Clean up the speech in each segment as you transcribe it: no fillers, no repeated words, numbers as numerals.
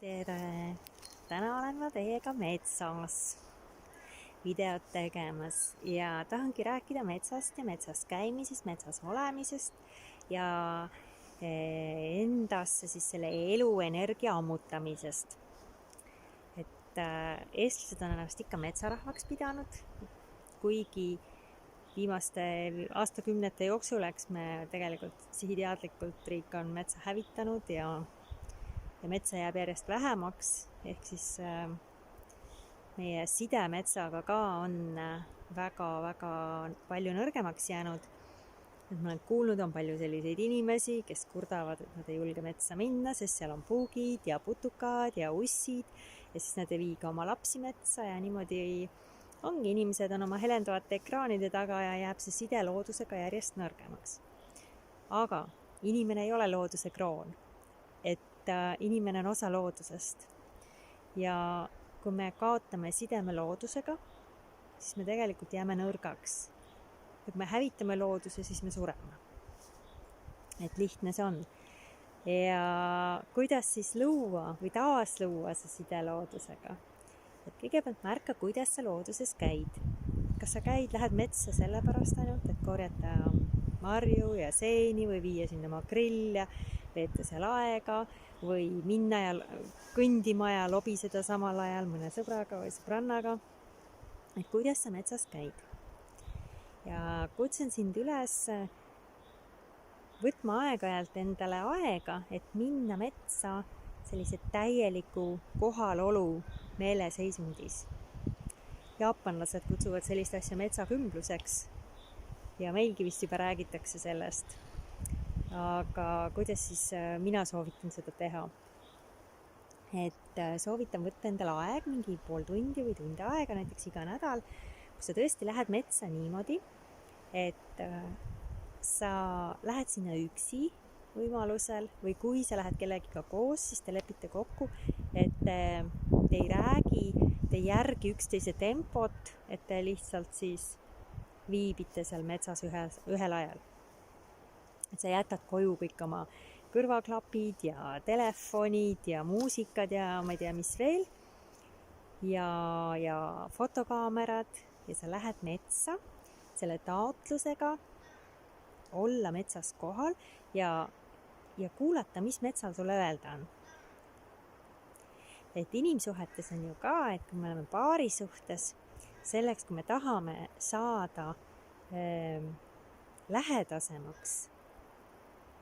tere! Täna olen ma teiega metsas videot tegemas ja tahangi rääkida metsast ja metsas käimisest, metsas olemisest ja endasse siis selle eluenergia ammutamisest. Eestlased on ennast ikka metsarahvaks pidanud, kuigi viimaste aastakümnete jooksul me tegelikult sihiteadlikult riik on metsa hävitanud ja metsa jääb järjest vähemaks, ehk siis meie side metsaga ka on väga-väga palju nõrgemaks jäänud. Ma olen kuulnud, on palju selliseid inimesi, kes kurdavad, et nad ei julge metsa minna, sest seal on puugid ja putukad ja ussid ja siis nad ei vii ka oma lapsi metsa ja niimoodi ongi, inimesed on oma helendavate ekraanide taga ja jääb see side loodusega järjest nõrgemaks. Aga inimene ei ole looduse kroon, inimene on osa loodusest ja kui me kaotame sideme loodusega, siis me tegelikult jääme nõrgaks. Ja kui me hävitame looduse, siis me sureme. Et lihtne see on. Ja kuidas siis luua või taasluua see side loodusega? Et kõigepealt märka, kuidas sa looduses käid. Kas sa lähed metsa sellepärast ainult, et korjata marju ja seeni või viia sinna oma grill ja veeta seal aega või minna ja kõndima ja lobiseda samal ajal mõne sõbraga või sõbrannaga. Et kuidas sa metsas käid? Ja kutsun sind üles võtma aeg-ajalt endale aega, et minna metsa sellise täieliku kohalolu meeleseisundis. Jaapanlased kutsuvad sellist asja metsakümbluseks ja meilgi vist juba räägitakse sellest. Aga kuidas siis mina soovitan seda teha? Et soovitan võtta endale aeg, mingi pool tundi või tund aega, näiteks iga nädal, kus sa tõesti lähed metsa niimoodi, et sa lähed sinna üksi võimalusel või kui sa lähed kellegiga koos, siis te lepite kokku, et te ei räägi, te ei järgi üksteise tempot, et te lihtsalt siis viibite seal metsas ühel ajal. Et sa jätad koju kõik oma kõrvaklapid ja telefonid ja muusikad ja ma ei tea, mis veel. Ja fotokaamerad ja sa lähed metsa selle taotlusega olla metsas kohal ja kuulata, mis metsal sulle öelda on. Et inimsuhetes on ju ka, et kui me oleme paarisuhtes, selleks kui me tahame saada lähedasemaks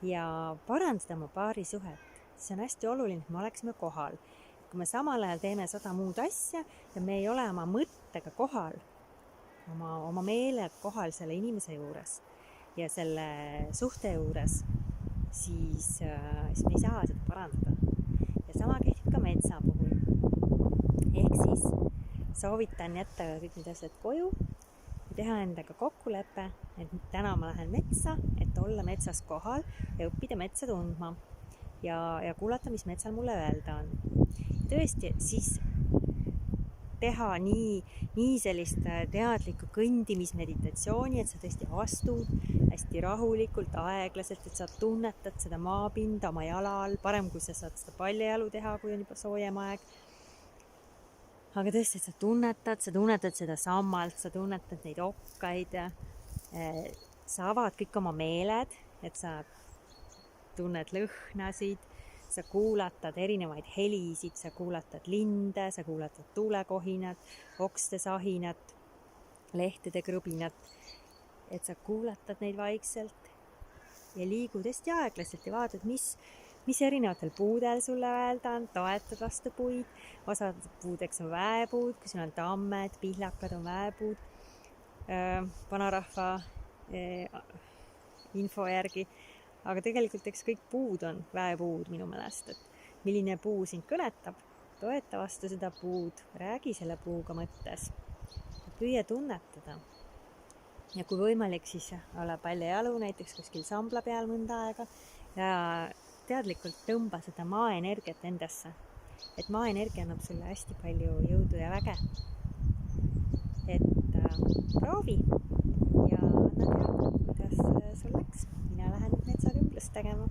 ja parandada oma paarisuhet, siis on hästi oluline, et me oleksime kohal. Kui me samal ajal teeme 100 muud asja ja me ei ole oma mõttega kohal, oma meelega kohal selle inimese juures ja selle suhte juures, siis me ei saa seda parandada. Ja sama kehtib ka metsa puhul. Ehk siis soovitan jätta kõik need asjad koju ja teha endaga kokkulepe, et täna ma lähen metsa, et olla metsas kohal ja õppida metsa tundma ja kuulata, mis metsal mulle öelda on. Tõesti, siis teha nii sellist teadlikku kõndimismeditatsiooni, et sa tõesti astud hästi rahulikult, aeglaselt, et sa tunnetad seda maapinda oma jala all, parem kui sa saad seda paljajalu teha, kui on juba soojem aeg. Aga tõesti, et sa tunnetad seda sammalt, sa tunnetad neid okkaid, sa avad kõik oma meeled, et sa tunned lõhnasid, sa kuulatad erinevaid helisid, sa kuulatad linde, sa kuulatad tuulekohinat, okste sahinat, lehtede krõbinat, et sa kuulatad neid vaikselt ja liigud hästi aeglaselt ja vaatad, mis erinevatel puudel sulle öelda on, toetad vastu puid, osad puudeks on väepuud, kui sul on tammed, pihlakad on väepuud, vanarahva info järgi, aga tegelikult eks kõik puud on väepuud minu meelest, et milline puu sind kõnetab, toeta vastu seda puud, räägi selle puuga mõttes, püüa tunnetada. Ja kui võimalik, siis ole paljajalu näiteks kuskil sambla peal mõnda aega ja teadlikult tõmba seda maaenergiat endasse. Et maaenergia annab sulle hästi palju jõudu ja väge. Et proovi ja anna teada, kuidas sul läks. Mina lähen metsakümblust tegema.